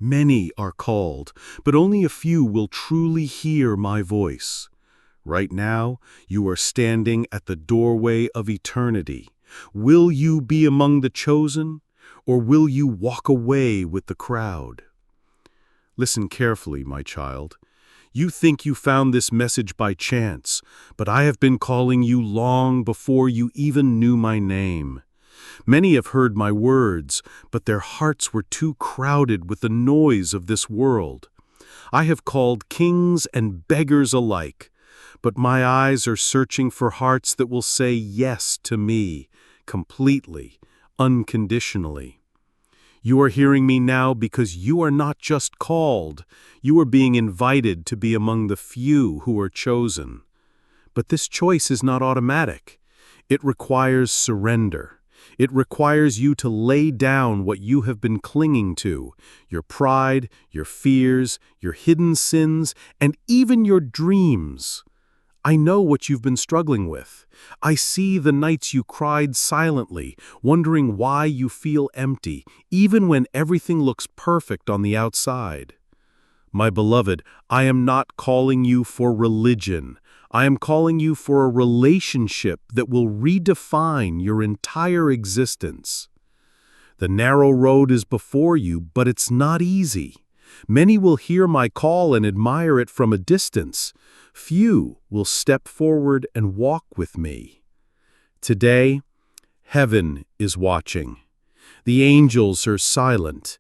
Many are called, but only a few will truly hear my voice. Right now, you are standing at the doorway of eternity. Will you be among the chosen, or will you walk away with the crowd? Listen carefully, my child. You think you found this message by chance, but I have been calling you long before you even knew my name. Many have heard my words, but their hearts were too crowded with the noise of this world. I have called kings and beggars alike, but my eyes are searching for hearts that will say yes to me, completely, unconditionally. You are hearing me now because you are not just called, you are being invited to be among the few who are chosen. But this choice is not automatic. It requires surrender. It requires you to lay down what you have been clinging to, your pride, your fears, your hidden sins, and even your dreams. I know what you've been struggling with. I see the nights you cried silently, wondering why you feel empty, even when everything looks perfect on the outside. My beloved, I am not calling you for religion. I am calling you for a relationship that will redefine your entire existence. The narrow road is before you, but it's not easy. Many will hear my call and admire it from a distance. Few will step forward and walk with me. Today, heaven is watching. The angels are silent.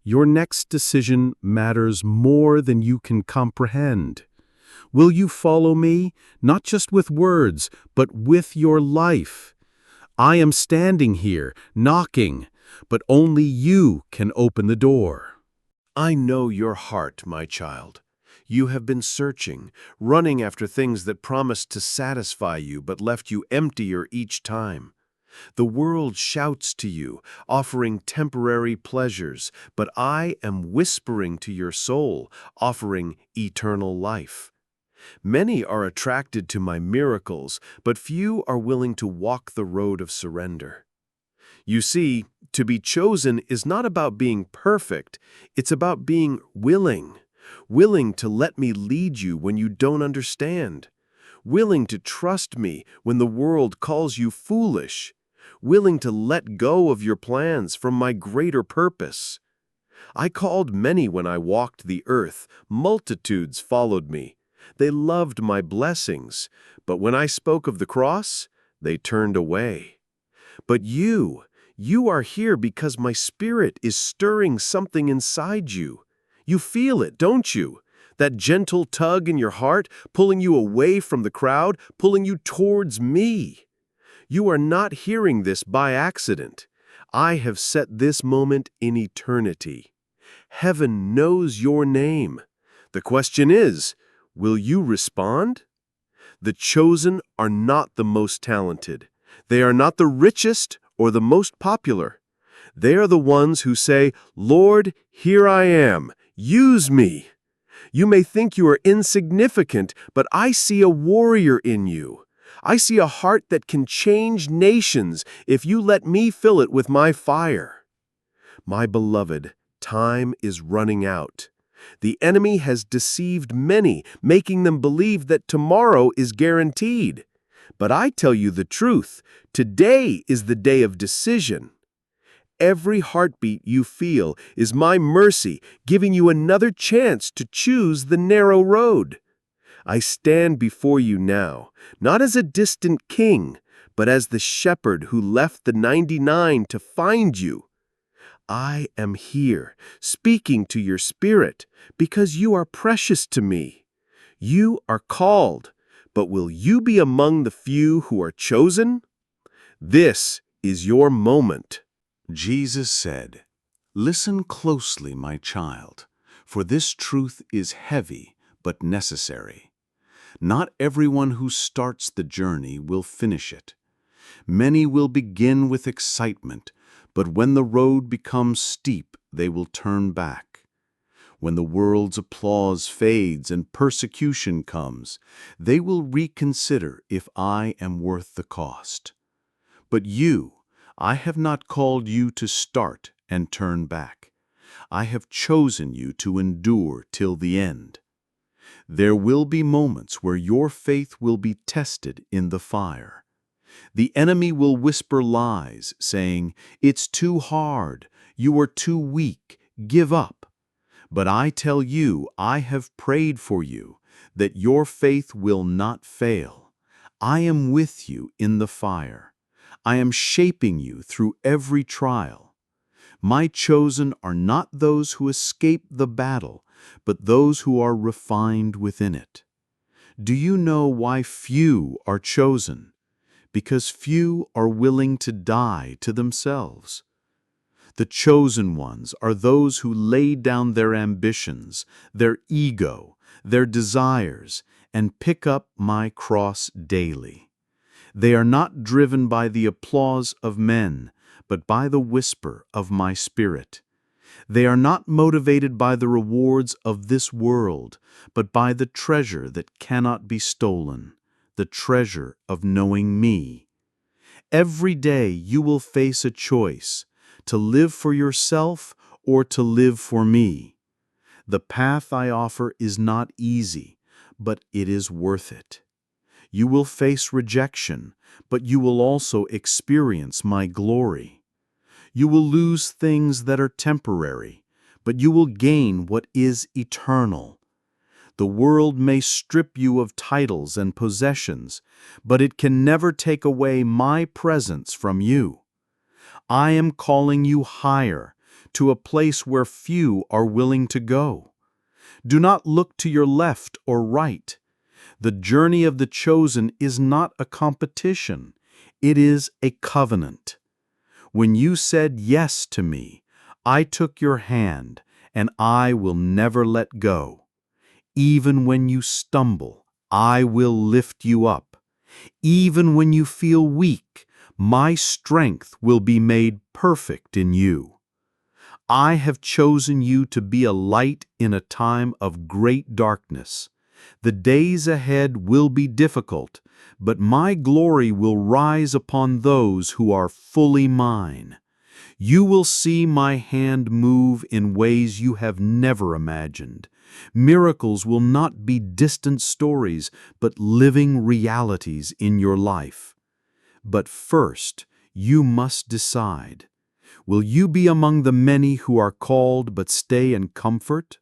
Your next decision matters more than you can comprehend. Will you follow me, not just with words, but with your life? I am standing here, knocking, but only you can open the door. I know your heart, my child. You have been searching, running after things that promised to satisfy you but left you emptier each time. The world shouts to you, offering temporary pleasures, but I am whispering to your soul, offering eternal life. Many are attracted to my miracles, but few are willing to walk the road of surrender. You see, to be chosen is not about being perfect, it's about being willing to let me lead you when you don't understand, willing to trust me when the world calls you foolish, willing to let go of your plans for my greater purpose. I called many when I walked the earth, multitudes followed me. They loved my blessings, but when I spoke of the cross, they turned away. But you are here because my spirit is stirring something inside you. You feel it, don't you? That gentle tug in your heart, pulling you away from the crowd, pulling you towards me. You are not hearing this by accident. I have set this moment in eternity. Heaven knows your name. The question is, will you respond? The chosen are not the most talented. They are not the richest or the most popular. They are the ones who say, "Lord, here I am. Use me." You may think you are insignificant, but I see a warrior in you. I see a heart that can change nations if you let me fill it with my fire. My beloved, time is running out. The enemy has deceived many, making them believe that tomorrow is guaranteed. But I tell you the truth, today is the day of decision. Every heartbeat you feel is my mercy, giving you another chance to choose the narrow road. I stand before you now, not as a distant king, but as the shepherd who left the 99 to find you. I am here, speaking to your spirit, because you are precious to me. You are called, but will you be among the few who are chosen? This is your moment. Jesus said, "Listen closely, my child, for this truth is heavy but necessary. Not everyone who starts the journey will finish it. Many will begin with excitement, but when the road becomes steep, they will turn back. When the world's applause fades and persecution comes, they will reconsider if I am worth the cost. But you, I have not called you to start and turn back. I have chosen you to endure till the end. There will be moments where your faith will be tested in the fire. The enemy will whisper lies, saying, "It's too hard, you are too weak, give up." But I tell you, I have prayed for you, that your faith will not fail. I am with you in the fire. I am shaping you through every trial. My chosen are not those who escape the battle, but those who are refined within it. Do you know why few are chosen? Because few are willing to die to themselves. The chosen ones are those who lay down their ambitions, their ego, their desires, and pick up my cross daily. They are not driven by the applause of men, but by the whisper of my Spirit. They are not motivated by the rewards of this world, but by the treasure that cannot be stolen, the treasure of knowing me. Every day you will face a choice, to live for yourself or to live for me. The path I offer is not easy, but it is worth it. You will face rejection, but you will also experience my glory. You will lose things that are temporary, but you will gain what is eternal. The world may strip you of titles and possessions, but it can never take away my presence from you. I am calling you higher, to a place where few are willing to go. Do not look to your left or right. The journey of the chosen is not a competition. It is a covenant. When you said yes to me, I took your hand, and I will never let go. Even when you stumble, I will lift you up. Even when you feel weak, my strength will be made perfect in you. I have chosen you to be a light in a time of great darkness. The days ahead will be difficult, but my glory will rise upon those who are fully mine. You will see my hand move in ways you have never imagined. Miracles will not be distant stories, but living realities in your life. But first, you must decide. Will you be among the many who are called but stay in comfort?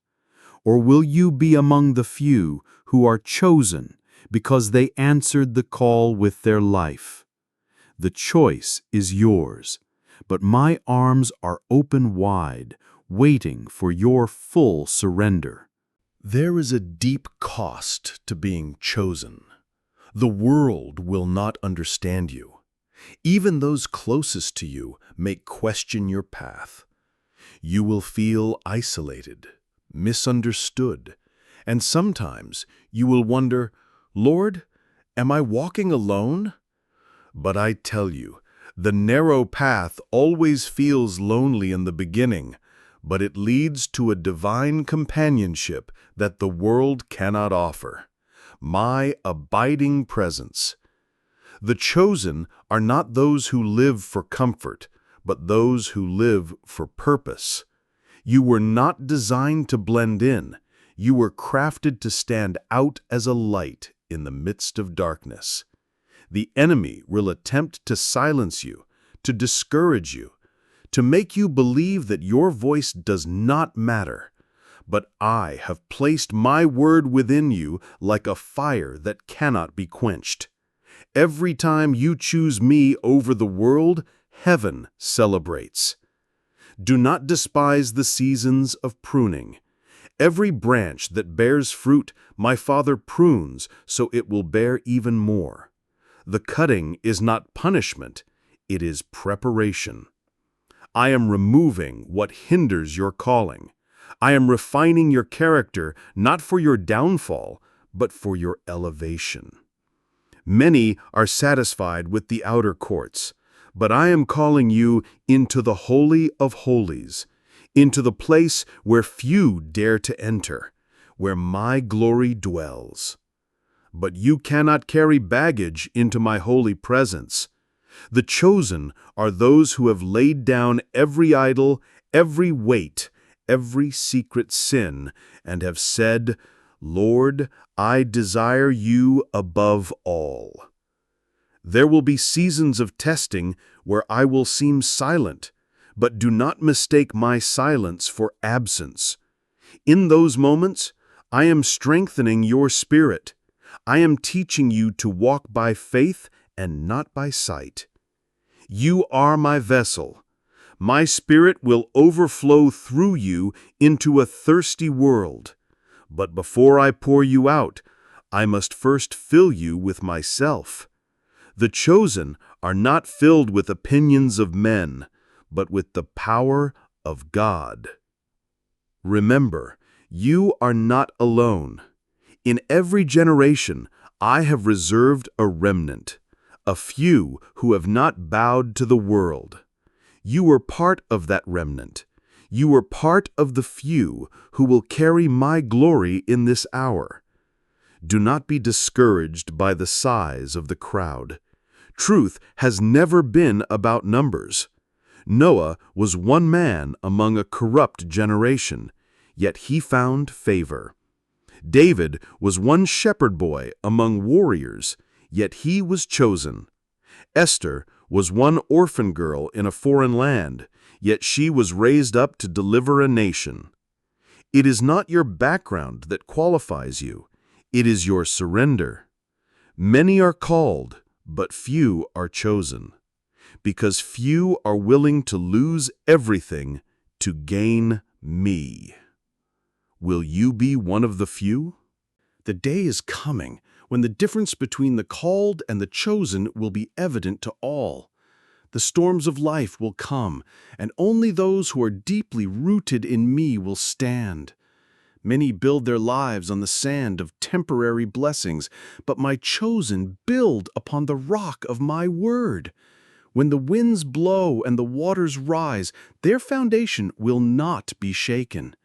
Or will you be among the few who are chosen because they answered the call with their life? The choice is yours, but my arms are open wide, waiting for your full surrender. There is a deep cost to being chosen. The world will not understand you. Even those closest to you may question your path. You will feel isolated, misunderstood, and sometimes you will wonder, "Lord, am I walking alone?" But I tell you, the narrow path always feels lonely in the beginning, but it leads to a divine companionship that the world cannot offer. My abiding presence. The chosen are not those who live for comfort, but those who live for purpose. You were not designed to blend in. You were crafted to stand out as a light in the midst of darkness. The enemy will attempt to silence you, to discourage you, to make you believe that your voice does not matter. But I have placed my word within you like a fire that cannot be quenched. Every time you choose me over the world, heaven celebrates. Do not despise the seasons of pruning. Every branch that bears fruit, my Father prunes, so it will bear even more. The cutting is not punishment, it is preparation. I am removing what hinders your calling. I am refining your character, not for your downfall, but for your elevation. Many are satisfied with the outer courts, but I am calling you into the Holy of Holies, into the place where few dare to enter, where my glory dwells. But you cannot carry baggage into my holy presence. The chosen are those who have laid down every idol, every weight, every secret sin and have said, "Lord, I desire you above all." There will be seasons of testing where I will seem silent, but do not mistake my silence for absence. In those moments, I am strengthening your spirit. I am teaching you to walk by faith and not by sight. You are my vessel. My spirit will overflow through you into a thirsty world. But before I pour you out, I must first fill you with myself. The chosen are not filled with opinions of men, but with the power of God. Remember, you are not alone. In every generation, I have reserved a remnant, a few who have not bowed to the world. You were part of that remnant. You were part of the few who will carry my glory in this hour. Do not be discouraged by the size of the crowd. Truth has never been about numbers. Noah was one man among a corrupt generation, yet he found favor. David was one shepherd boy among warriors, yet he was chosen. Esther was one orphan girl in a foreign land, yet she was raised up to deliver a nation. It is not your background that qualifies you. It is your surrender. Many are called, but few are chosen, because few are willing to lose everything to gain me. Will you be one of the few? The day is coming when the difference between the called and the chosen will be evident to all. The storms of life will come, and only those who are deeply rooted in me will stand. Many build their lives on the sand of temporary blessings, but my chosen build upon the rock of my word. When the winds blow and the waters rise, their foundation will not be shaken.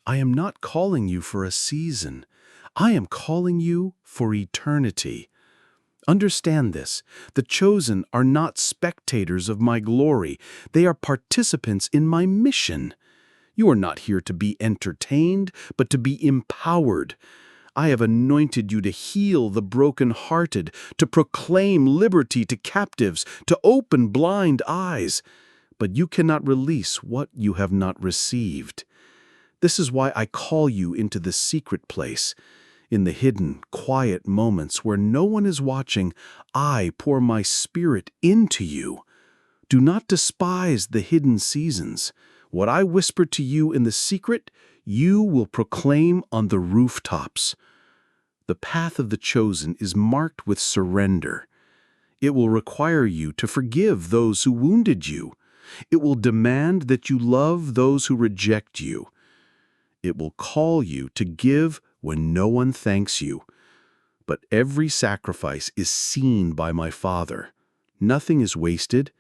I am not calling you for a season. I am calling you for eternity. Understand this. The chosen are not spectators of my glory. They are participants in my mission. You are not here to be entertained, but to be empowered. I have anointed you to heal the brokenhearted, to proclaim liberty to captives, to open blind eyes. But you cannot release what you have not received. This is why I call you into the secret place. In the hidden, quiet moments where no one is watching, I pour my spirit into you. Do not despise the hidden seasons. What I whisper to you in the secret, you will proclaim on the rooftops. The path of the chosen is marked with surrender. It will require you to forgive those who wounded you. It will demand that you love those who reject you. It will call you to give when no one thanks you. But every sacrifice is seen by my Father. Nothing is wasted.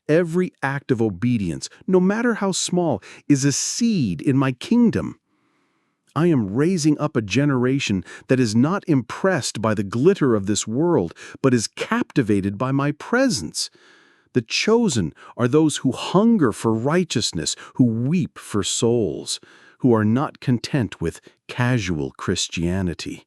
Every act of obedience, no matter how small, is a seed in my kingdom. I am raising up a generation that is not impressed by the glitter of this world, but is captivated by my presence. The chosen are those who hunger for righteousness, who weep for souls, who are not content with casual Christianity.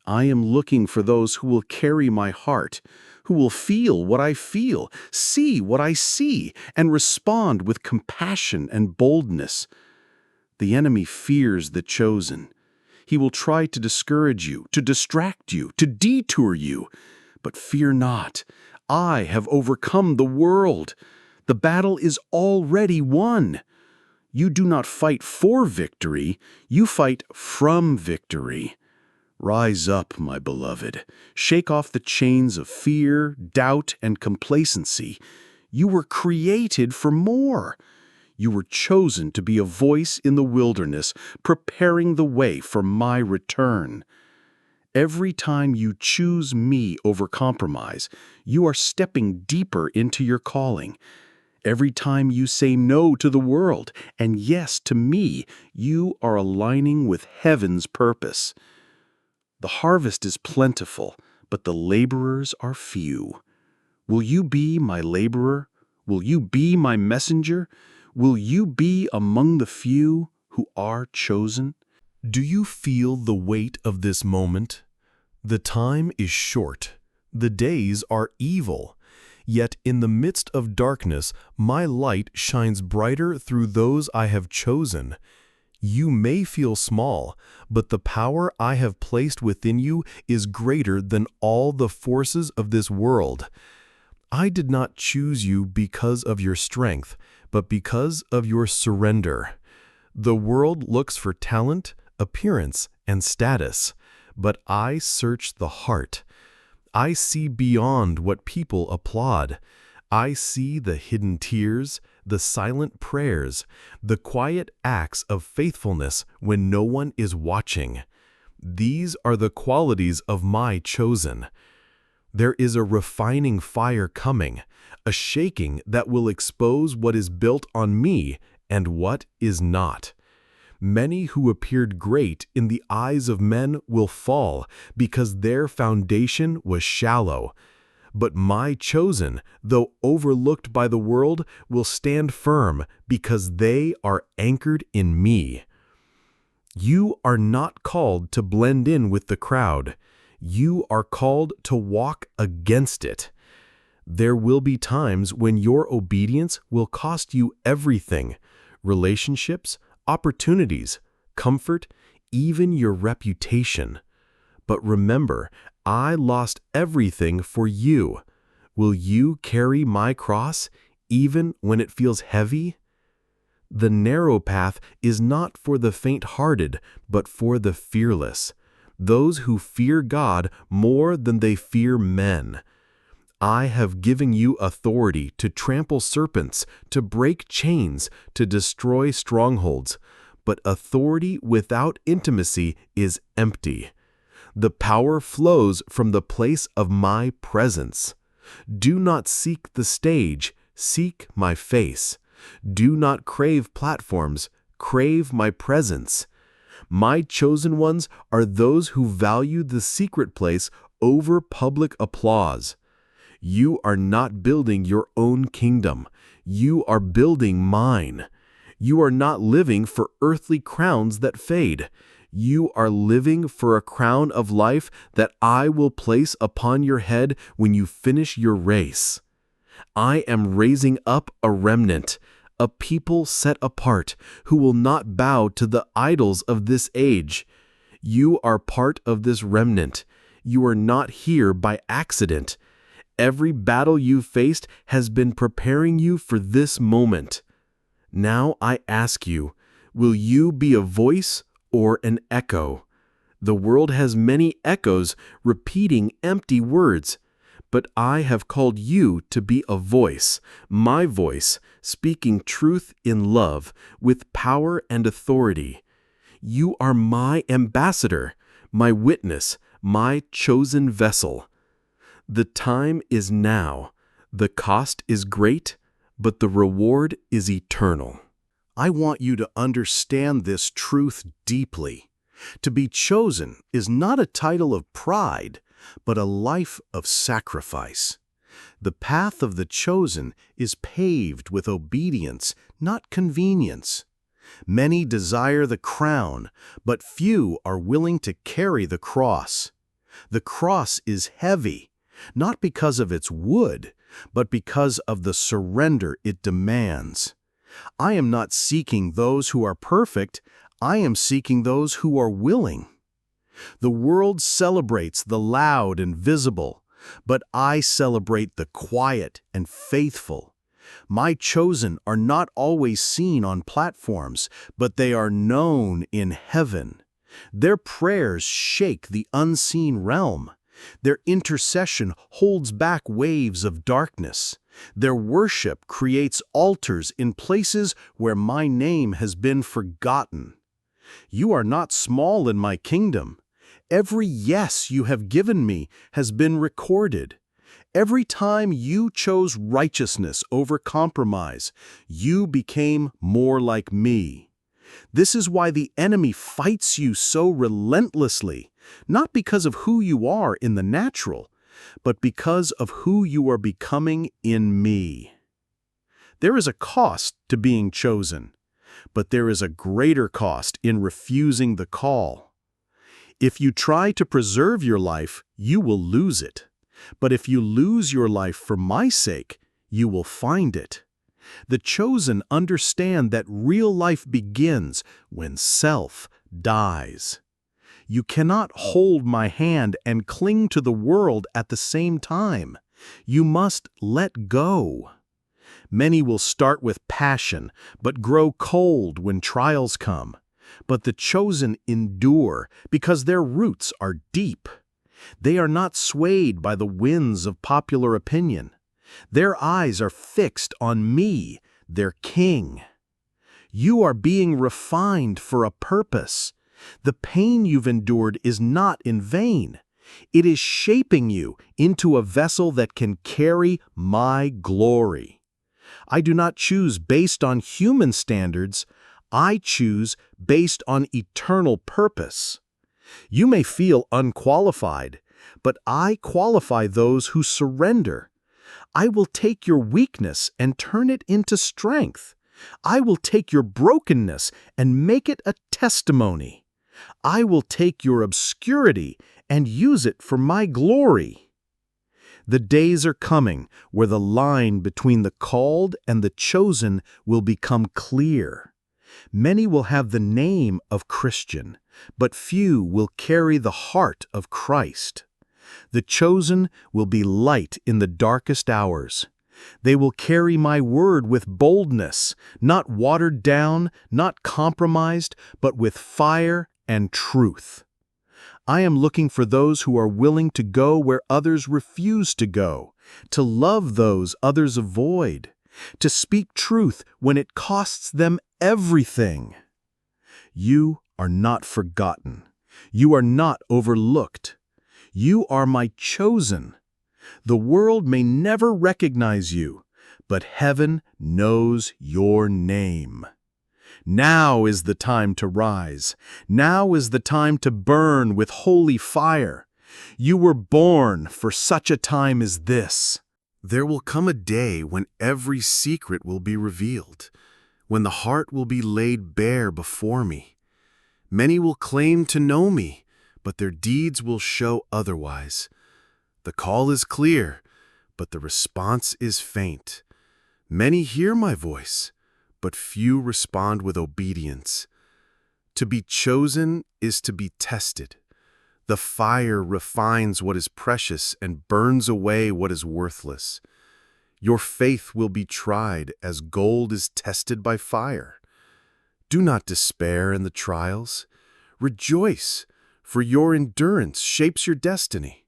I am looking for those who will carry my heart, who will feel what I feel, see what I see, and respond with compassion and boldness. The enemy fears the chosen. He will try to discourage you, to distract you, to detour you. But fear not. I have overcome the world. The battle is already won. You do not fight for victory, you fight from victory. Rise up, my beloved. Shake off the chains of fear, doubt, and complacency. You were created for more. You were chosen to be a voice in the wilderness, preparing the way for my return. Every time you choose me over compromise, you are stepping deeper into your calling. Every time you say no to the world and yes to me, you are aligning with heaven's purpose. The harvest is plentiful, but the laborers are few. Will you be my laborer? Will you be my messenger? Will you be among the few who are chosen? Do you feel the weight of this moment? The time is short. The days are evil. Yet in the midst of darkness, my light shines brighter through those I have chosen. You may feel small, but the power I have placed within you is greater than all the forces of this world. I did not choose you because of your strength, but because of your surrender. The world looks for talent, appearance, and status, but I search the heart. I see beyond what people applaud. I see the hidden tears, the silent prayers, the quiet acts of faithfulness when no one is watching. These are the qualities of my chosen. There is a refining fire coming, a shaking that will expose what is built on me and what is not. Many who appeared great in the eyes of men will fall because their foundation was shallow. But my chosen, though overlooked by the world, will stand firm because they are anchored in me. You are not called to blend in with the crowd. You are called to walk against it. There will be times when your obedience will cost you everything: relationships, opportunities, comfort, even your reputation. But remember, I lost everything for you. Will you carry my cross, even when it feels heavy? The narrow path is not for the faint-hearted, but for the fearless, those who fear God more than they fear men. I have given you authority to trample serpents, to break chains, to destroy strongholds. But authority without intimacy is empty. The power flows from the place of my presence. Do not seek the stage, seek my face. Do not crave platforms, crave my presence. My chosen ones are those who value the secret place over public applause. You are not building your own kingdom. You are building mine. You are not living for earthly crowns that fade. You are living for a crown of life that I will place upon your head when you finish your race. I am raising up a remnant, a people set apart, who will not bow to the idols of this age. You are part of this remnant. You are not here by accident. Every battle you faced has been preparing you for this moment. Now I ask you, will you be a voice or an echo? The world has many echoes repeating empty words, but I have called you to be a voice, my voice, speaking truth in love, with power and authority. You are my ambassador, my witness, my chosen vessel. The time is now. The cost is great, but the reward is eternal. I want you to understand this truth deeply. To be chosen is not a title of pride, but a life of sacrifice. The path of the chosen is paved with obedience, not convenience. Many desire the crown, but few are willing to carry the cross. The cross is heavy, not because of its wood, but because of the surrender it demands. I am not seeking those who are perfect, I am seeking those who are willing. The world celebrates the loud and visible, but I celebrate the quiet and faithful. My chosen are not always seen on platforms, but they are known in heaven. Their prayers shake the unseen realm. Their intercession holds back waves of darkness. Their worship creates altars in places where my name has been forgotten. You are not small in my kingdom. Every yes you have given me has been recorded. Every time you chose righteousness over compromise, you became more like me. This is why the enemy fights you so relentlessly, not because of who you are in the natural, but because of who you are becoming in me. There is a cost to being chosen, but there is a greater cost in refusing the call. If you try to preserve your life, you will lose it. But if you lose your life for my sake, you will find it. The chosen understand that real life begins when self dies. You cannot hold my hand and cling to the world at the same time. You must let go. Many will start with passion, but grow cold when trials come. But the chosen endure because their roots are deep. They are not swayed by the winds of popular opinion. Their eyes are fixed on me, their King. You are being refined for a purpose. The pain you've endured is not in vain. It is shaping you into a vessel that can carry my glory. I do not choose based on human standards. I choose based on eternal purpose. You may feel unqualified, but I qualify those who surrender. I will take your weakness and turn it into strength. I will take your brokenness and make it a testimony. I will take your obscurity and use it for my glory. The days are coming where the line between the called and the chosen will become clear. Many will have the name of Christian, but few will carry the heart of Christ. The chosen will be light in the darkest hours. They will carry my word with boldness, not watered down, not compromised, but with fire and truth. I am looking for those who are willing to go where others refuse to go, to love those others avoid, to speak truth when it costs them everything. You are not forgotten. You are not overlooked. You are my chosen. The world may never recognize you, but heaven knows your name. Now is the time to rise. Now is the time to burn with holy fire. You were born for such a time as this. There will come a day when every secret will be revealed, when the heart will be laid bare before me. Many will claim to know me, but their deeds will show otherwise. The call is clear, but the response is faint. Many hear my voice, but few respond with obedience. To be chosen is to be tested. The fire refines what is precious and burns away what is worthless. Your faith will be tried as gold is tested by fire. Do not despair in the trials. Rejoice, for your endurance shapes your destiny.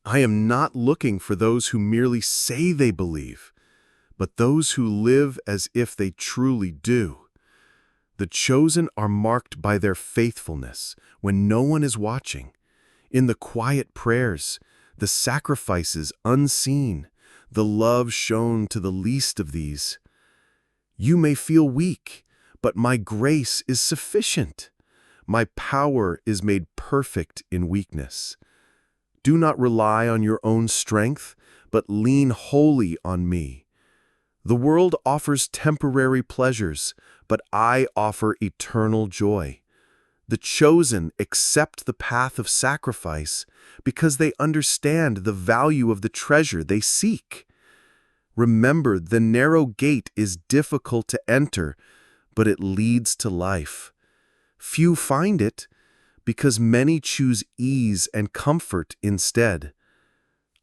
I am not looking for those who merely say they believe, but those who live as if they truly do. The chosen are marked by their faithfulness when no one is watching, in the quiet prayers, the sacrifices unseen, the love shown to the least of these. You may feel weak, but my grace is sufficient. My power is made perfect in weakness. Do not rely on your own strength, but lean wholly on me. The world offers temporary pleasures, but I offer eternal joy. The chosen accept the path of sacrifice because they understand the value of the treasure they seek. Remember, the narrow gate is difficult to enter, but it leads to life. Few find it because many choose ease and comfort instead.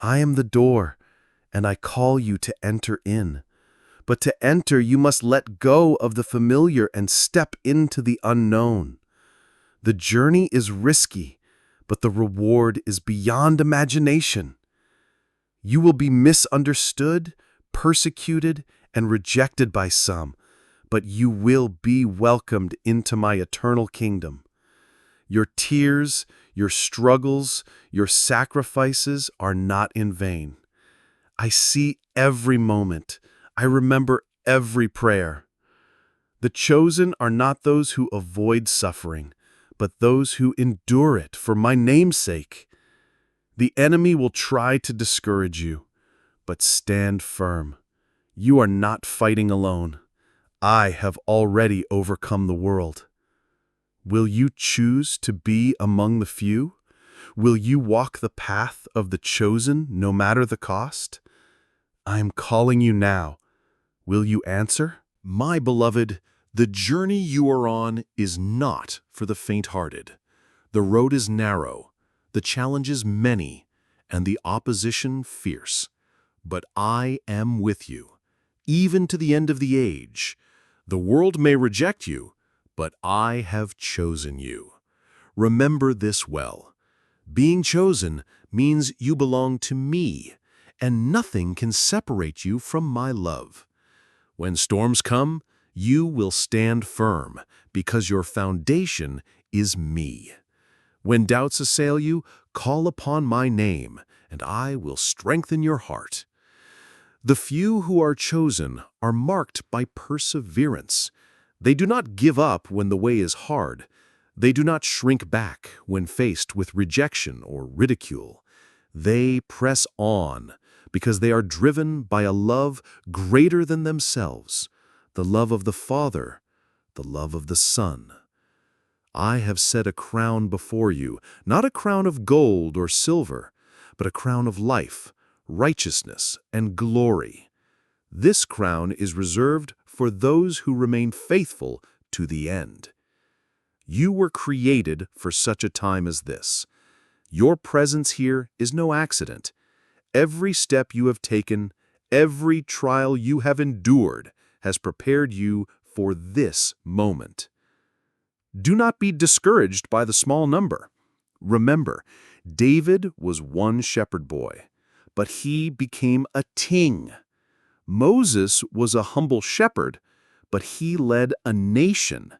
I am the door, and I call you to enter in. But to enter, you must let go of the familiar and step into the unknown. The journey is risky, but the reward is beyond imagination. You will be misunderstood, persecuted, and rejected by some, but you will be welcomed into my eternal kingdom. Your tears, your struggles, your sacrifices are not in vain. I see every moment. I remember every prayer. The chosen are not those who avoid suffering, but those who endure it for my name's sake. The enemy will try to discourage you, but stand firm. You are not fighting alone. I have already overcome the world. Will you choose to be among the few? Will you walk the path of the chosen, no matter the cost? I am calling you now. Will you answer? My beloved, the journey you are on is not for the faint-hearted. The road is narrow, the challenges many, and the opposition fierce. But I am with you, even to the end of the age. The world may reject you, but I have chosen you. Remember this well. Being chosen means you belong to me, and nothing can separate you from my love. When storms come, you will stand firm, because your foundation is me. When doubts assail you, call upon my name, and I will strengthen your heart. The few who are chosen are marked by perseverance. They do not give up when the way is hard. They do not shrink back when faced with rejection or ridicule. They press on because they are driven by a love greater than themselves, the love of the Father, the love of the Son. I have set a crown before you, not a crown of gold or silver, but a crown of life, righteousness, and glory. This crown is reserved for those who remain faithful to the end. You were created for such a time as this. Your presence here is no accident. Every step you have taken, every trial you have endured, has prepared you for this moment. Do not be discouraged by the small number. Remember, David was one shepherd boy, but he became a king. Moses was a humble shepherd, but he led a nation.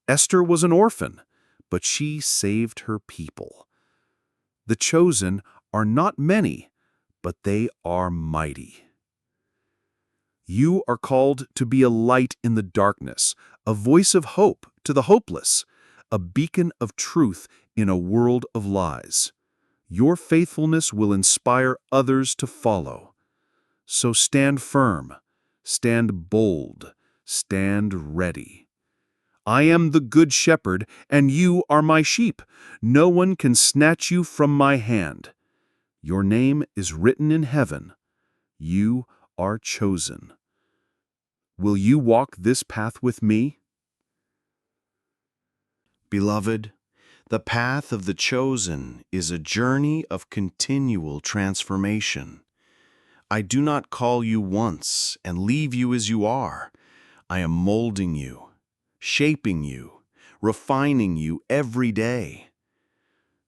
Esther was an orphan, but she saved her people. The chosen are not many, but they are mighty. You are called to be a light in the darkness, a voice of hope to the hopeless, a beacon of truth in a world of lies. Your faithfulness will inspire others to follow. So stand firm, stand bold, stand ready. I am the good shepherd, and you are my sheep. No one can snatch you from my hand. Your name is written in heaven. You are chosen. Will you walk this path with me? Beloved, the path of the chosen is a journey of continual transformation. I do not call you once and leave you as you are. I am molding you, shaping you, refining you every day.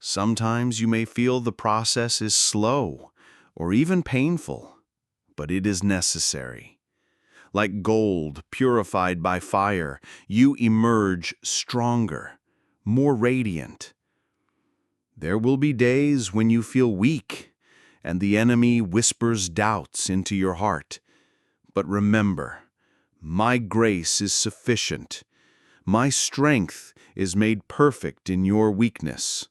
Sometimes you may feel the process is slow or even painful, but it is necessary. Like gold purified by fire, you emerge stronger, more radiant. There will be days when you feel weak, and the enemy whispers doubts into your heart. But remember, my grace is sufficient. My strength is made perfect in your weakness.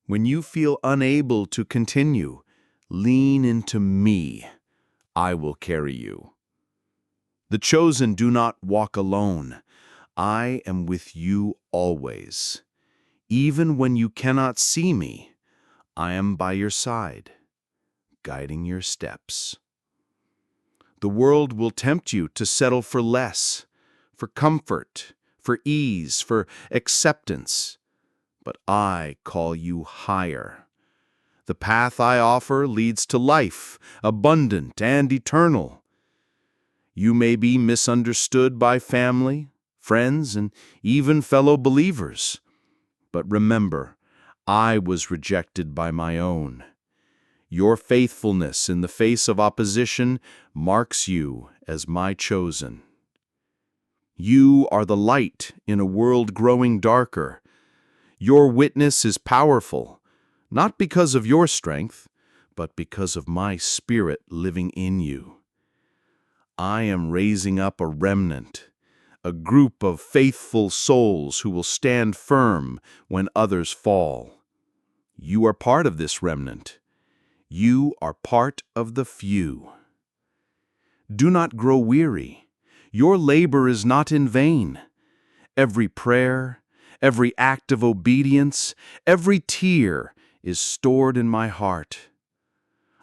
When you feel unable to continue, lean into me. I will carry you. The chosen do not walk alone. I am with you always. Even when you cannot see me, I am by your side, guiding your steps. The world will tempt you to settle for less, for comfort, for ease, for acceptance. But I call you higher. The path I offer leads to life, abundant and eternal. You may be misunderstood by family, friends, and even fellow believers. But remember, I was rejected by my own. Your faithfulness in the face of opposition marks you as my chosen. You are the light in a world growing darker. Your witness is powerful, not because of your strength, but because of my Spirit living in you. I am raising up a remnant, a group of faithful souls who will stand firm when others fall. You are part of this remnant. You are part of the few. Do not grow weary. Your labor is not in vain. Every prayer, every act of obedience, every tear is stored in my heart.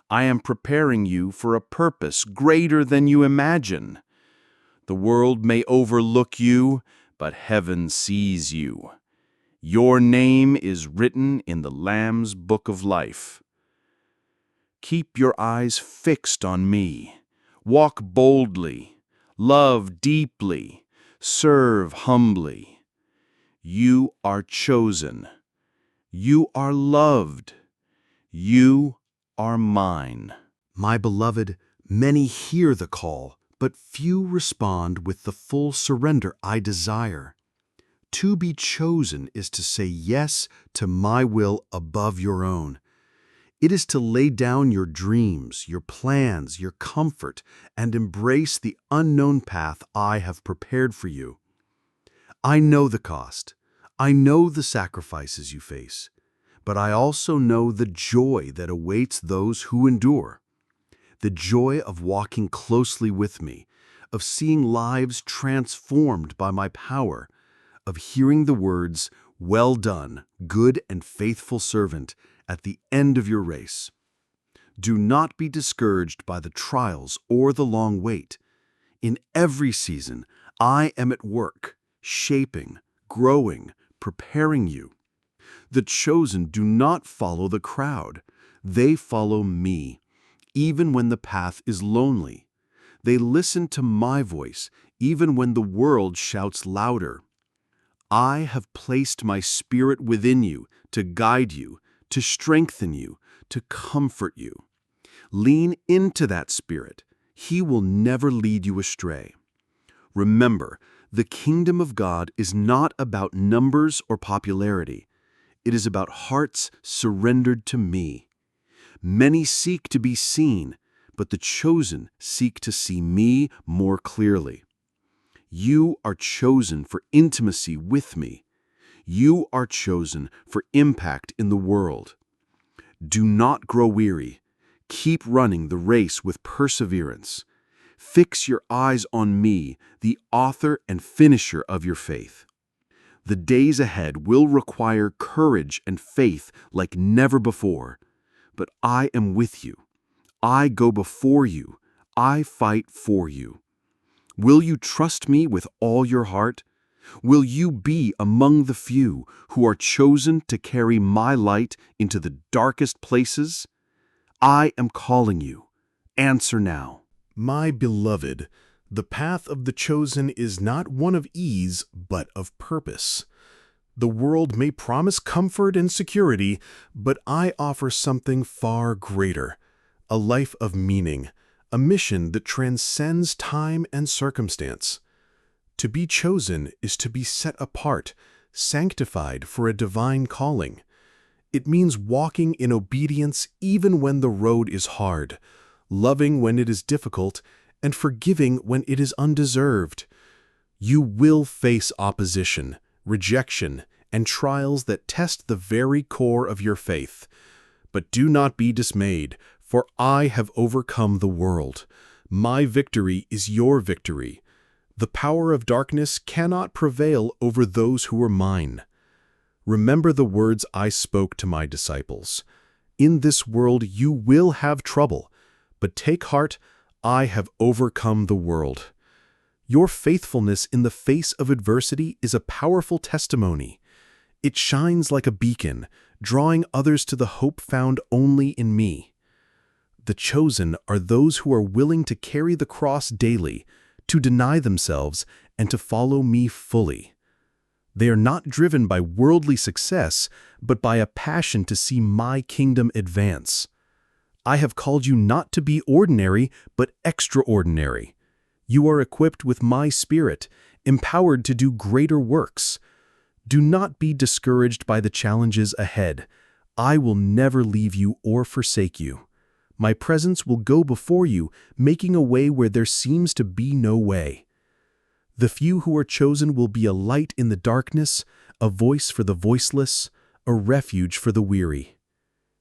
I am preparing you for a purpose greater than you imagine. The world may overlook you, but heaven sees you. Your name is written in the Lamb's book of life. Keep your eyes fixed on me. Walk boldly. Love deeply. Serve humbly. You are chosen. You are loved. You are mine. My beloved, many hear the call, but few respond with the full surrender I desire. To be chosen is to say yes to my will above your own. It is to lay down your dreams, your plans, your comfort, and embrace the unknown path I have prepared for you. I know the cost. I know the sacrifices you face, but I also know the joy that awaits those who endure. The joy of walking closely with me, of seeing lives transformed by my power, of hearing the words, "Well done, good and faithful servant," at the end of your race. Do not be discouraged by the trials or the long wait. In every season, I am at work, shaping, growing, preparing you. The chosen do not follow the crowd. They follow me, even when the path is lonely. They listen to my voice, even when the world shouts louder. I have placed my Spirit within you to guide you, to strengthen you, to comfort you. Lean into that Spirit. He will never lead you astray. Remember, the kingdom of God is not about numbers or popularity. It is about hearts surrendered to me. Many seek to be seen, but the chosen seek to see me more clearly. You are chosen for intimacy with me. You are chosen for impact in the world. Do not grow weary. Keep running the race with perseverance. Fix your eyes on me, the author and finisher of your faith. The days ahead will require courage and faith like never before. But I am with you. I go before you. I fight for you. Will you trust me with all your heart? Will you be among the few who are chosen to carry my light into the darkest places? I am calling you. Answer now. My beloved, the path of the chosen is not one of ease, but of purpose. The world may promise comfort and security, but I offer something far greater, a life of meaning, a mission that transcends time and circumstance. To be chosen is to be set apart, sanctified for a divine calling. It means walking in obedience even when the road is hard, loving when it is difficult, and forgiving when it is undeserved. You will face opposition, rejection, and trials that test the very core of your faith. But do not be dismayed, for I have overcome the world. My victory is your victory. The power of darkness cannot prevail over those who are mine. Remember the words I spoke to my disciples. In this world you will have trouble, but take heart, I have overcome the world. Your faithfulness in the face of adversity is a powerful testimony. It shines like a beacon, drawing others to the hope found only in me. The chosen are those who are willing to carry the cross daily, to deny themselves, and to follow me fully. They are not driven by worldly success, but by a passion to see my kingdom advance. I have called you not to be ordinary, but extraordinary. You are equipped with my Spirit, empowered to do greater works. Do not be discouraged by the challenges ahead. I will never leave you or forsake you. My presence will go before you, making a way where there seems to be no way. The few who are chosen will be a light in the darkness, a voice for the voiceless, a refuge for the weary.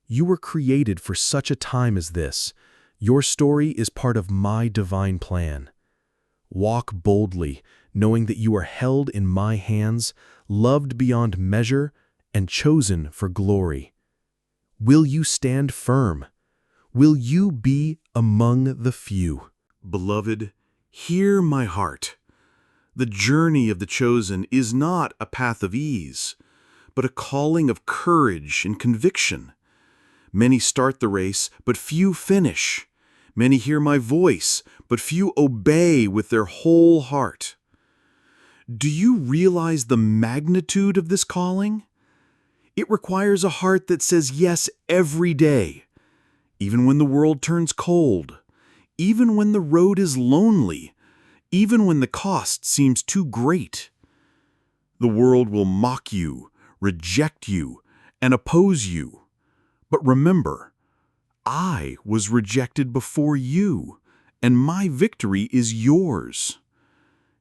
You were created for such a time as this. Your story is part of my divine plan. Walk boldly, knowing that you are held in my hands, loved beyond measure, and chosen for glory. Will you stand firm? Will you be among the few? Beloved, hear my heart. The journey of the chosen is not a path of ease, but a calling of courage and conviction. Many start the race, but few finish. Many hear my voice, but few obey with their whole heart. Do you realize the magnitude of this calling? It requires a heart that says yes every day, even when the world turns cold, even when the road is lonely, even when the cost seems too great. The world will mock you, reject you, and oppose you. But remember, I was rejected before you, and my victory is yours.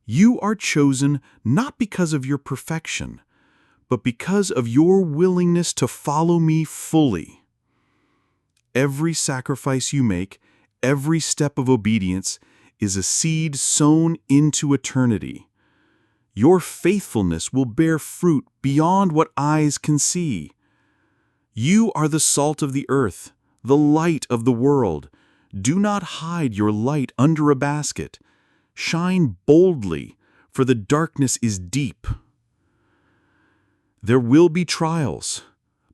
You are chosen not because of your perfection, but because of your willingness to follow me fully. Every sacrifice you make, every step of obedience, is a seed sown into eternity. Your faithfulness will bear fruit beyond what eyes can see. You are the salt of the earth, the light of the world. Do not hide your light under a basket. Shine boldly, for the darkness is deep. There will be trials,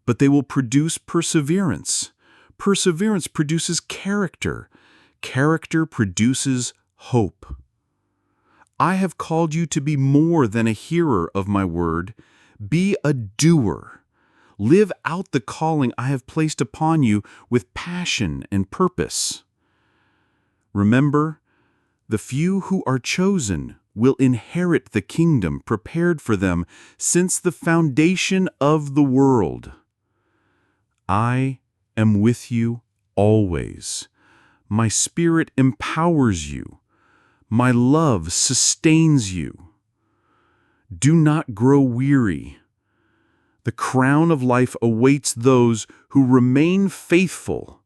but they will produce perseverance. Perseverance produces character. Character produces hope. I have called you to be more than a hearer of my word. Be a doer. Live out the calling I have placed upon you with passion and purpose. Remember, the few who are chosen will inherit the kingdom prepared for them since the foundation of the world. I am with you always. My Spirit empowers you. My love sustains you. Do not grow weary. The crown of life awaits those who remain faithful.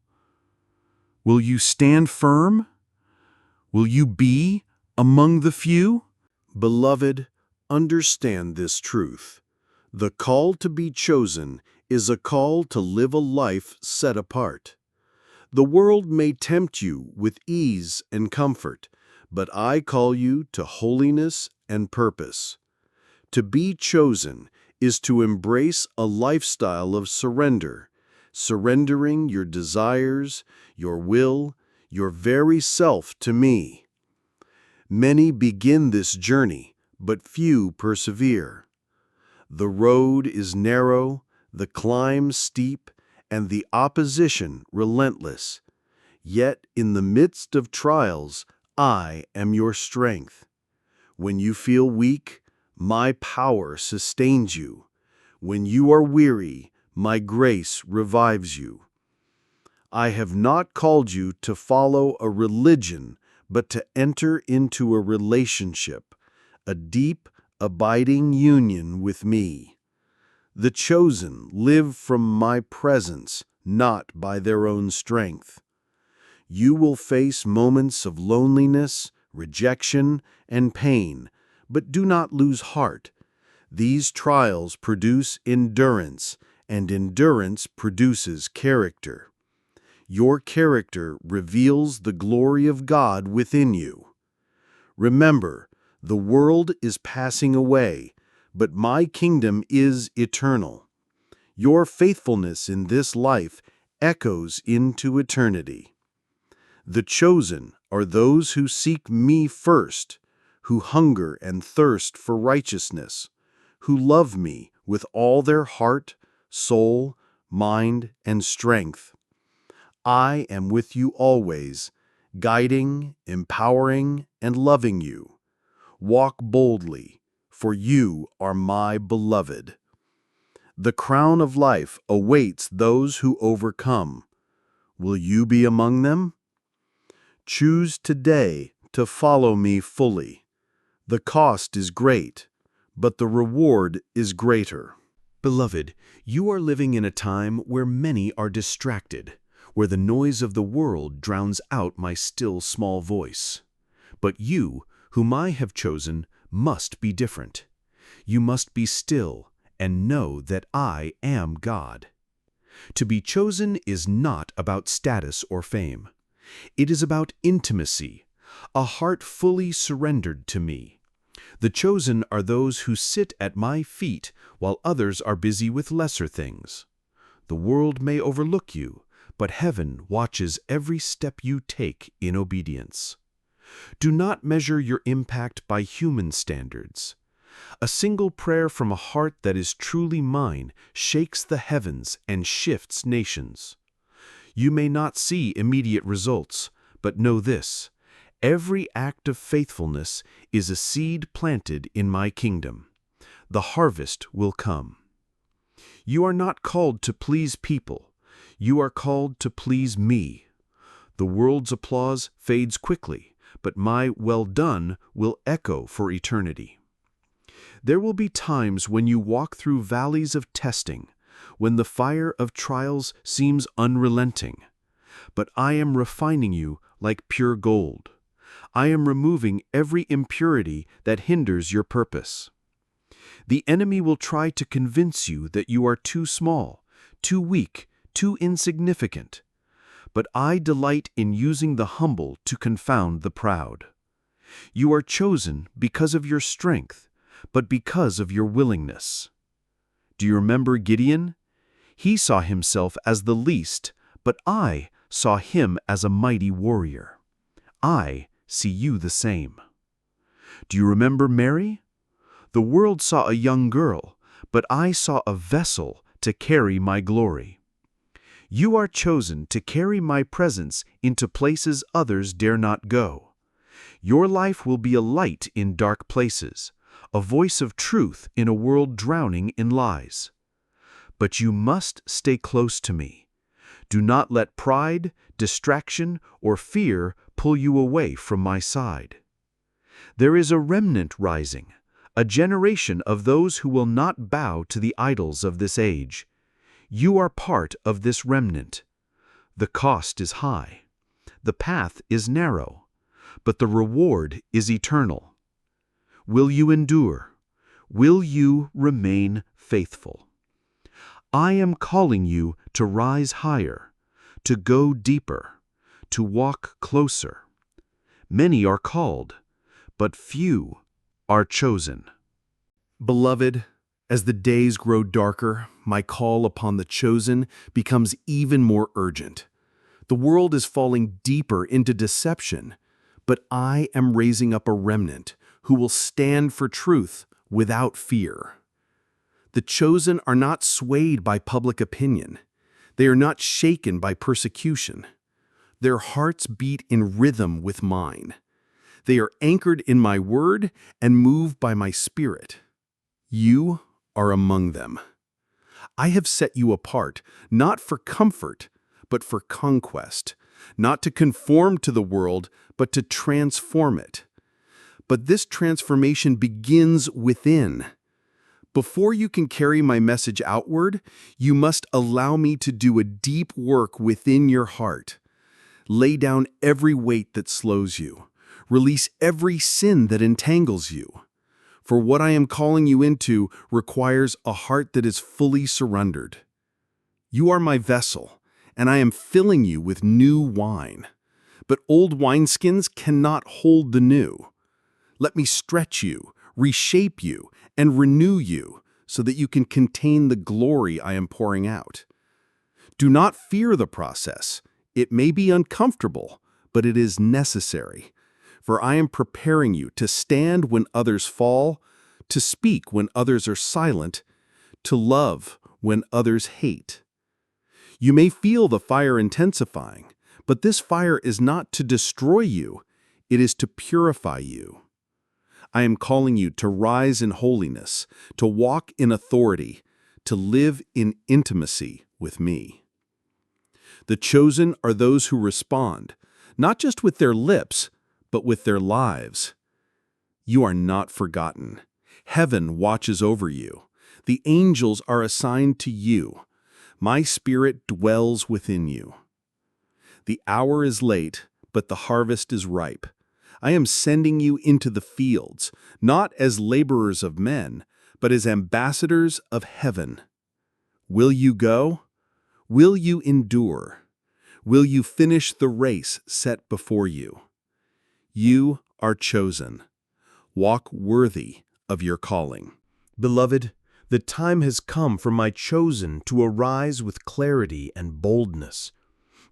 Will you stand firm? Will you be among the few? Beloved, understand this truth. The call to be chosen is a call to live a life set apart. The world may tempt you with ease and comfort, but I call you to holiness and purpose. To be chosen is to embrace a lifestyle of surrender, surrendering your desires, your will, your very self to me. Many begin this journey, but few persevere. The road is narrow, the climb steep, and the opposition relentless. Yet in the midst of trials, I am your strength. When you feel weak, my power sustains you. When you are weary, my grace revives you. I have not called you to follow a religion, but to enter into a relationship, a deep, abiding union with me. The chosen live from my presence, not by their own strength. You will face moments of loneliness, rejection, and pain, but do not lose heart. These trials produce endurance, and endurance produces character. Your character reveals the glory of God within you. Remember, the world is passing away, but my kingdom is eternal. Your faithfulness in this life echoes into eternity. The chosen are those who seek me first, who hunger and thirst for righteousness, who love me with all their heart, soul, mind, and strength. I am with you always, guiding, empowering, and loving you. Walk boldly, for you are my beloved. The crown of life awaits those who overcome. Will you be among them? Choose today to follow me fully. The cost is great, but the reward is greater. Beloved, you are living in a time where many are distracted, where the noise of the world drowns out my still small voice. But you, whom I have chosen, must be different. You must be still and know that I am God. To be chosen is not about status or fame. It is about intimacy, a heart fully surrendered to me. The chosen are those who sit at my feet while others are busy with lesser things. The world may overlook you, but heaven watches every step you take in obedience. Do not measure your impact by human standards. A single prayer from a heart that is truly mine shakes the heavens and shifts nations. You may not see immediate results, but know this: every act of faithfulness is a seed planted in my kingdom. The harvest will come. You are not called to please people. You are called to please me. The world's applause fades quickly, but my "well done" will echo for eternity. There will be times when you walk through valleys of testing, when the fire of trials seems unrelenting. But I am refining you like pure gold. I am removing every impurity that hinders your purpose. The enemy will try to convince you that you are too small, too weak, too insignificant. But I delight in using the humble to confound the proud. You are chosen because of your strength, but because of your willingness. Do you remember Gideon? He saw himself as the least, but I saw him as a mighty warrior. I see you the same. Do you remember Mary? The world saw a young girl, but I saw a vessel to carry my glory. You are chosen to carry my presence into places others dare not go. Your life will be a light in dark places, a voice of truth in a world drowning in lies. But you must stay close to me. Do not let pride, distraction, or fear pull you away from my side. There is a remnant rising, a generation of those who will not bow to the idols of this age. You are part of this remnant. The cost is high. The path is narrow, but the reward is eternal. Will you endure? Will you remain faithful? I am calling you to rise higher, to go deeper, to walk closer. Many are called, but few are chosen. Beloved, as the days grow darker, my call upon the chosen becomes even more urgent. The world is falling deeper into deception, but I am raising up a remnant who will stand for truth without fear. The chosen are not swayed by public opinion. They are not shaken by persecution. Their hearts beat in rhythm with mine. They are anchored in my word and moved by my spirit. You are among them. I have set you apart, not for comfort, but for conquest, not to conform to the world, but to transform it. But this transformation begins within. Before you can carry my message outward, you must allow me to do a deep work within your heart. Lay down every weight that slows you. Release every sin that entangles you. For what I am calling you into requires a heart that is fully surrendered. You are my vessel, and I am filling you with new wine. But old wineskins cannot hold the new. Let me stretch you, reshape you, and renew you so that you can contain the glory I am pouring out. Do not fear the process. It may be uncomfortable, but it is necessary. For I am preparing you to stand when others fall, to speak when others are silent, to love when others hate. You may feel the fire intensifying, but this fire is not to destroy you, it is to purify you. I am calling you to rise in holiness, to walk in authority, to live in intimacy with me. The chosen are those who respond, not just with their lips, but with their lives. You are not forgotten. Heaven watches over you. The angels are assigned to you. My spirit dwells within you. The hour is late, but the harvest is ripe. I am sending you into the fields, not as laborers of men, but as ambassadors of heaven. Will you go? Will you endure? Will you finish the race set before you? You are chosen. Walk worthy of your calling. Beloved, the time has come for my chosen to arise with clarity and boldness.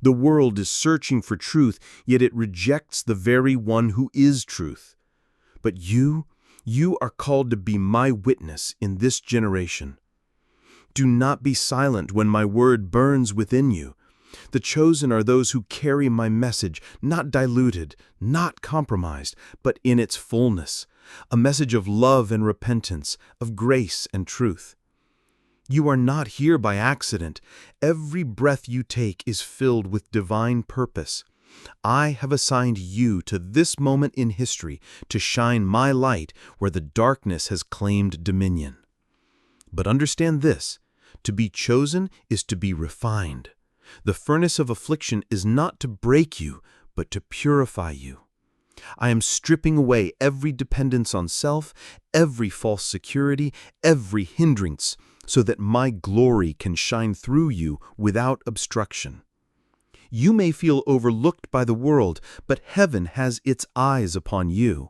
The world is searching for truth, yet it rejects the very one who is truth. But you are called to be my witness in this generation. Do not be silent when my word burns within you. The chosen are those who carry my message, not diluted, not compromised, but in its fullness, a message of love and repentance, of grace and truth. You are not here by accident. Every breath you take is filled with divine purpose. I have assigned you to this moment in history to shine my light where the darkness has claimed dominion. But understand this, to be chosen is to be refined. The furnace of affliction is not to break you, but to purify you. I am stripping away every dependence on self, every false security, every hindrance, so that my glory can shine through you without obstruction. You may feel overlooked by the world, but heaven has its eyes upon you.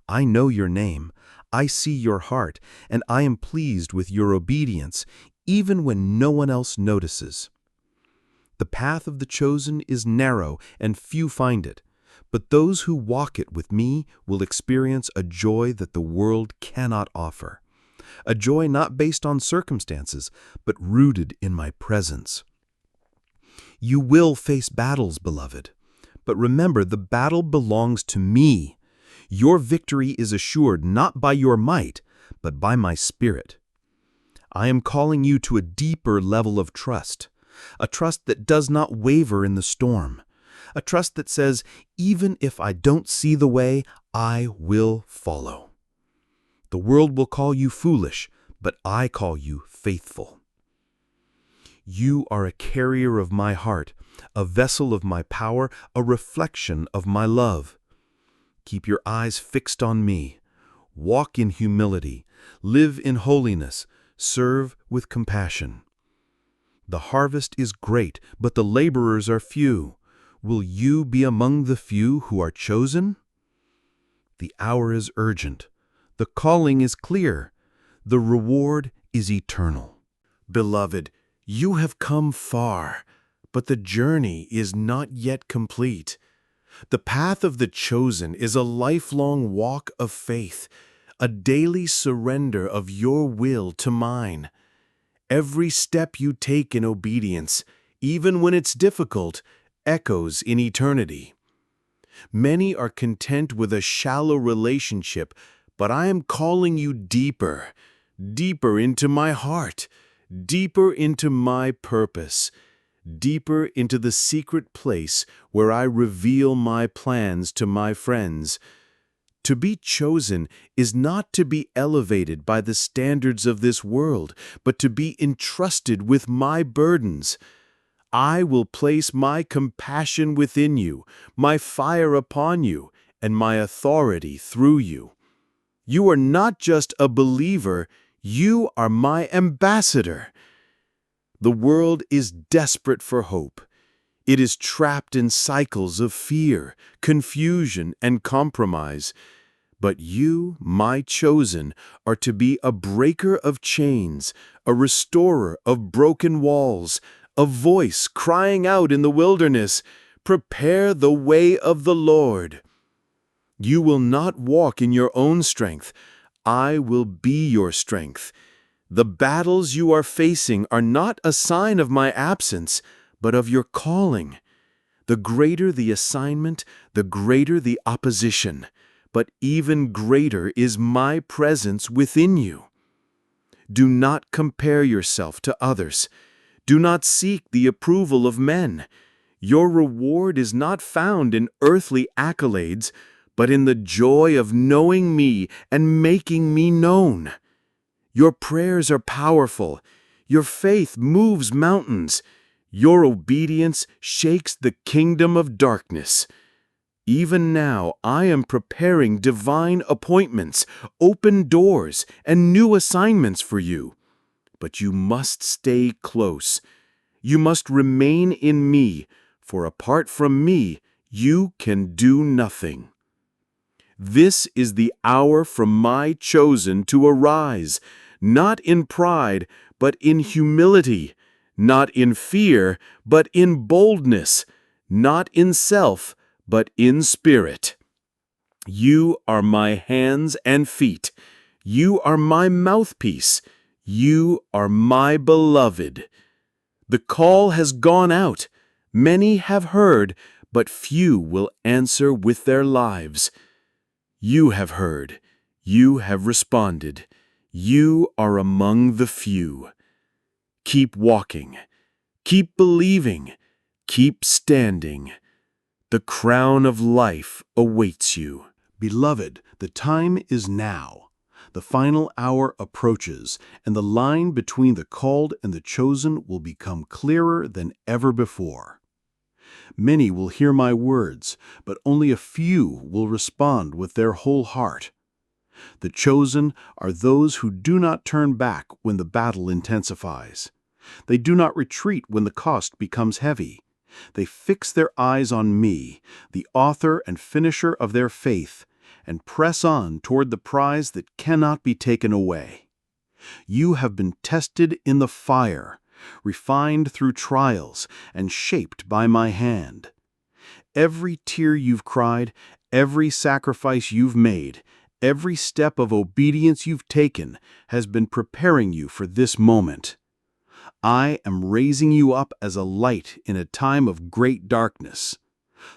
I know your name, I see your heart, and I am pleased with your obedience, even when no one else notices. The path of the chosen is narrow, and few find it, but those who walk it with me will experience a joy that the world cannot offer. A joy not based on circumstances, but rooted in my presence. You will face battles, beloved, but remember the battle belongs to me. Your victory is assured not by your might, but by my Spirit. I am calling you to a deeper level of trust, a trust that does not waver in the storm, a trust that says, even if I don't see the way, I will follow. The world will call you foolish, but I call you faithful. You are a carrier of my heart, a vessel of my power, a reflection of my love. Keep your eyes fixed on me. Walk in humility. Live in holiness. Serve with compassion. The harvest is great, but the laborers are few. Will you be among the few who are chosen? The hour is urgent. The calling is clear. The reward is eternal. Beloved, you have come far, but the journey is not yet complete. The path of the chosen is a lifelong walk of faith, a daily surrender of your will to mine. Every step you take in obedience, even when it's difficult, echoes in eternity. Many are content with a shallow relationship, but I am calling you deeper, deeper into my heart, deeper into my purpose, deeper into the secret place where I reveal my plans to my friends. To be chosen is not to be elevated by the standards of this world, but to be entrusted with my burdens. I will place my compassion within you, my fire upon you, and my authority through you. You are not just a believer, you are my ambassador. The world is desperate for hope. It is trapped in cycles of fear, confusion, and compromise. But you, my chosen, are to be a breaker of chains, a restorer of broken walls, a voice crying out in the wilderness, "Prepare the way of the Lord." You will not walk in your own strength. I will be your strength. The battles you are facing are not a sign of my absence, but of your calling. The greater the assignment, the greater the opposition, but even greater is my presence within you. Do not compare yourself to others. Do not seek the approval of men. Your reward is not found in earthly accolades, but in the joy of knowing me and making me known. Your prayers are powerful. Your faith moves mountains. Your obedience shakes the kingdom of darkness. Even now, I am preparing divine appointments, open doors, and new assignments for you. But you must stay close. You must remain in me, for apart from me, you can do nothing. This is the hour from my chosen to arise, not in pride, but in humility, not in fear, but in boldness, not in self, but in spirit. You are my hands and feet. You are my mouthpiece. You are my beloved. The call has gone out. Many have heard, but few will answer with their lives. You have heard. You have responded. You are among the few. Keep walking. Keep believing. Keep standing. The crown of life awaits you. Beloved, the time is now. The final hour approaches, and the line between the called and the chosen will become clearer than ever before. Many will hear my words, but only a few will respond with their whole heart. The chosen are those who do not turn back when the battle intensifies. They do not retreat when the cost becomes heavy. They fix their eyes on me, the author and finisher of their faith, and press on toward the prize that cannot be taken away. You have been tested in the fire, refined through trials, and shaped by my hand. Every tear you've cried, every sacrifice you've made, every step of obedience you've taken has been preparing you for this moment. I am raising you up as a light in a time of great darkness.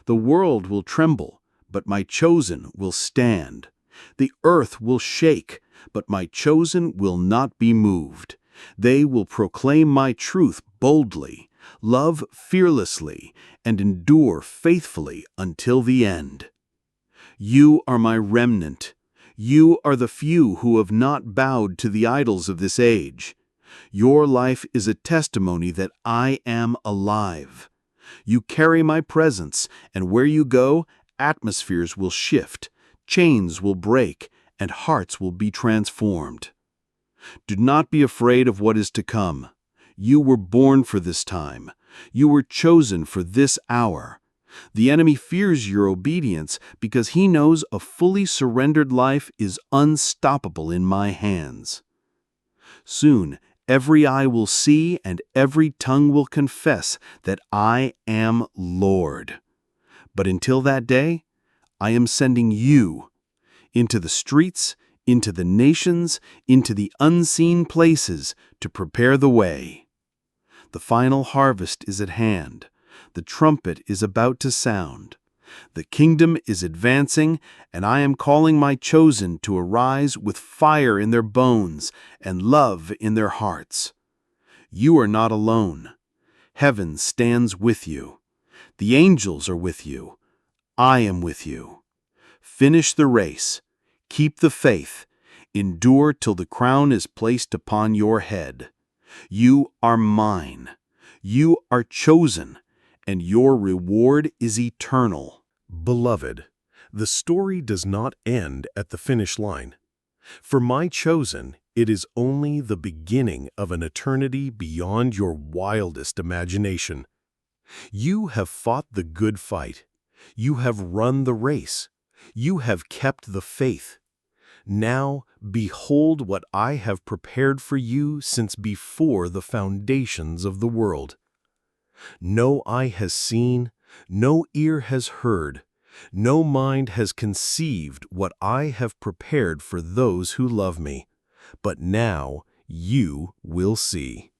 The world will tremble, but my chosen will stand. The earth will shake, but my chosen will not be moved. They will proclaim my truth boldly, love fearlessly, and endure faithfully until the end. You are my remnant. You are the few who have not bowed to the idols of this age. Your life is a testimony that I am alive. You carry my presence, and where you go, atmospheres will shift, chains will break, and hearts will be transformed. Do not be afraid of what is to come. You were born for this time. You were chosen for this hour. The enemy fears your obedience because he knows a fully surrendered life is unstoppable in my hands. Soon, every eye will see and every tongue will confess that I am Lord. But until that day, I am sending you into the streets, into the nations, into the unseen places to prepare the way. The final harvest is at hand. The trumpet is about to sound. The kingdom is advancing, and I am calling my chosen to arise with fire in their bones and love in their hearts. You are not alone. Heaven stands with you. The angels are with you. I am with you. Finish the race. Keep the faith. Endure till the crown is placed upon your head. You are mine. You are chosen, and your reward is eternal. Beloved, the story does not end at the finish line. For my chosen, it is only the beginning of an eternity beyond your wildest imagination. You have fought the good fight. You have run the race. You have kept the faith. Now, behold what I have prepared for you since before the foundations of the world. No eye has seen, no ear has heard, no mind has conceived what I have prepared for those who love me. But now you will see.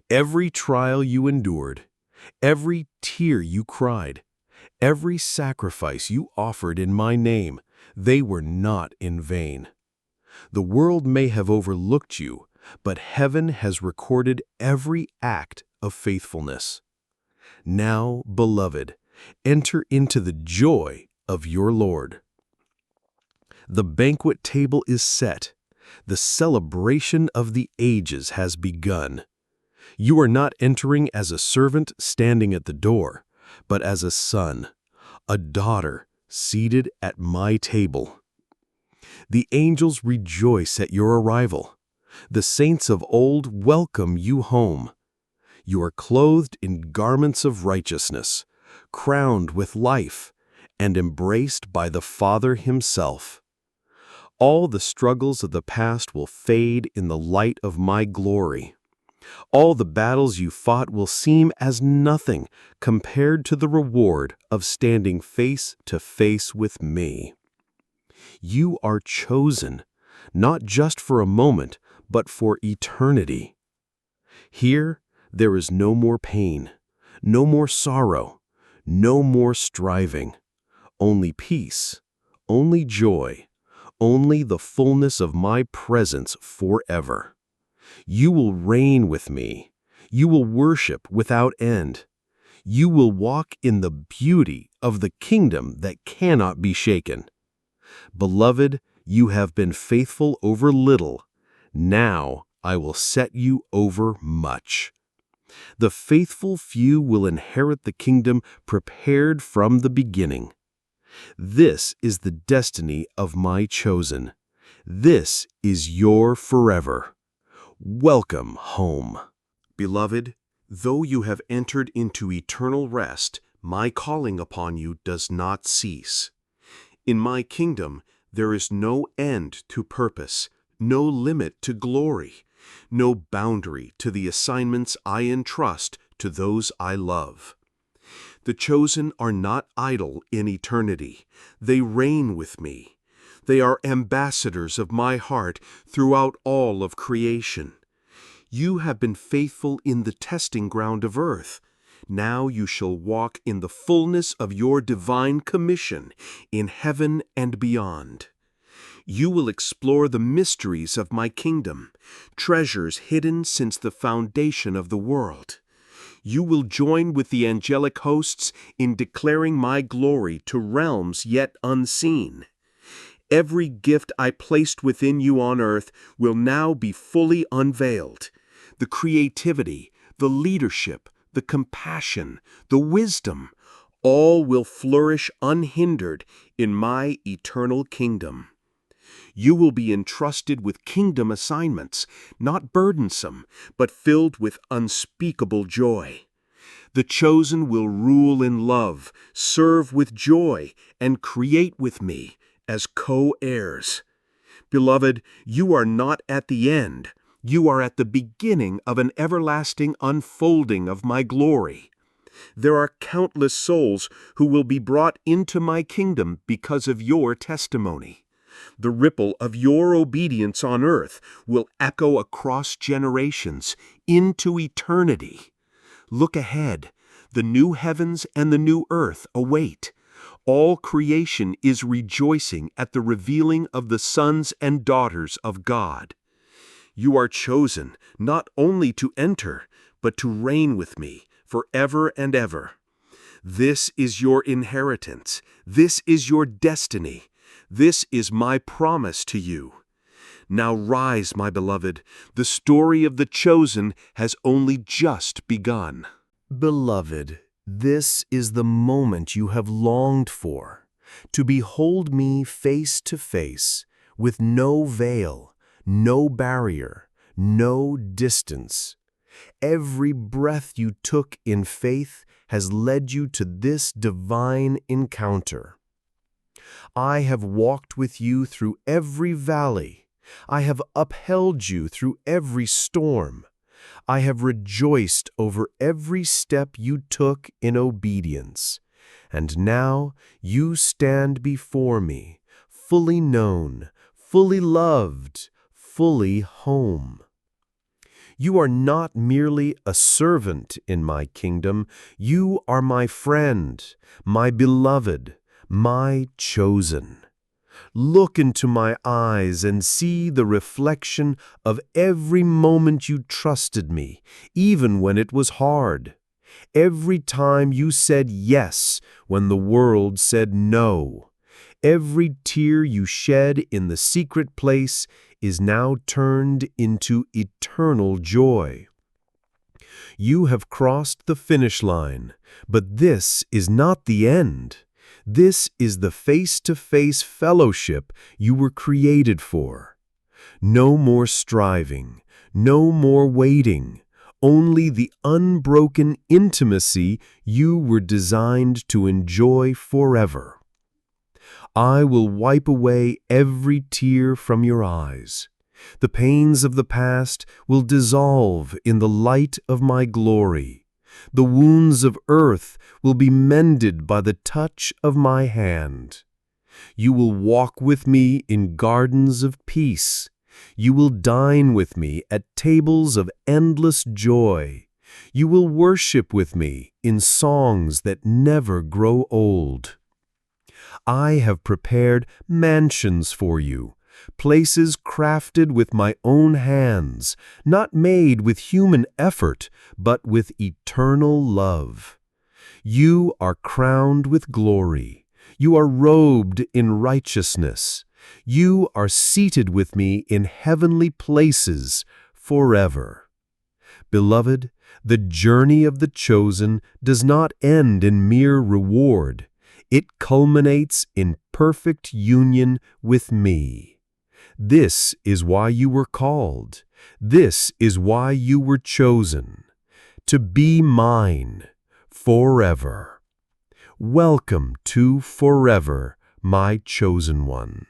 Every trial you endured, every tear you cried, every sacrifice you offered in my name, they were not in vain. The world may have overlooked you, but heaven has recorded every act of faithfulness. Now, beloved, enter into the joy of your Lord. The banquet table is set. The celebration of the ages has begun. You are not entering as a servant standing at the door, but as a son, a daughter seated at my table. The angels rejoice at your arrival. The saints of old welcome you home. You are clothed in garments of righteousness, crowned with life, and embraced by the Father himself. All the struggles of the past will fade in the light of my glory. All the battles you fought will seem as nothing compared to the reward of standing face to face with me. You are chosen, not just for a moment, but for eternity. Here, there is no more pain, no more sorrow, no more striving, only peace, only joy, only the fullness of my presence forever. You will reign with me. You will worship without end. You will walk in the beauty of the kingdom that cannot be shaken. Beloved, you have been faithful over little. Now I will set you over much. The faithful few will inherit the kingdom prepared from the beginning. This is the destiny of my chosen. This is your forever. Welcome home. Beloved, though you have entered into eternal rest, my calling upon you does not cease. In my kingdom, there is no end to purpose, no limit to glory, no boundary to the assignments I entrust to those I love. The chosen are not idle in eternity. They reign with me. They are ambassadors of my heart throughout all of creation. You have been faithful in the testing ground of earth. Now you shall walk in the fullness of your divine commission in heaven and beyond. You will explore the mysteries of my kingdom, treasures hidden since the foundation of the world. You will join with the angelic hosts in declaring my glory to realms yet unseen. Every gift I placed within you on earth will now be fully unveiled. The creativity, the leadership, the compassion, the wisdom, all will flourish unhindered in my eternal kingdom. You will be entrusted with kingdom assignments, not burdensome, but filled with unspeakable joy. The chosen will rule in love, serve with joy, and create with me as co-heirs. Beloved, you are not at the end. You are at the beginning of an everlasting unfolding of my glory. There are countless souls who will be brought into my kingdom because of your testimony. The ripple of your obedience on earth will echo across generations into eternity. Look ahead. The new heavens and the new earth await. All creation is rejoicing at the revealing of the sons and daughters of God. You are chosen not only to enter, but to reign with me forever and ever. This is your inheritance. This is your destiny. This is my promise to you. Now rise, my beloved. The story of the chosen has only just begun. Beloved, this is the moment you have longed for, to behold me face to face, with no veil, no barrier, no distance. Every breath you took in faith has led you to this divine encounter. I have walked with you through every valley. I have upheld you through every storm. I have rejoiced over every step you took in obedience. And now you stand before me, fully known, fully loved, fully home. You are not merely a servant in my kingdom. You are my friend, my beloved, my chosen. Look into my eyes and see the reflection of every moment you trusted me, even when it was hard. Every time you said yes when the world said no. Every tear you shed in the secret place is now turned into eternal joy. You have crossed the finish line, but this is not the end. This is the face-to-face fellowship you were created for. No more striving, no more waiting, only the unbroken intimacy you were designed to enjoy forever. I will wipe away every tear from your eyes. The pains of the past will dissolve in the light of my glory. The wounds of earth will be mended by the touch of my hand. You will walk with me in gardens of peace. You will dine with me at tables of endless joy. You will worship with me in songs that never grow old. I have prepared mansions for you, places crafted with my own hands, not made with human effort, but with eternal love. You are crowned with glory. You are robed in righteousness. You are seated with me in heavenly places forever. Beloved, the journey of the chosen does not end in mere reward. It culminates in perfect union with me. This is why you were called. This is why you were chosen. To be mine forever. Welcome to forever, my chosen one.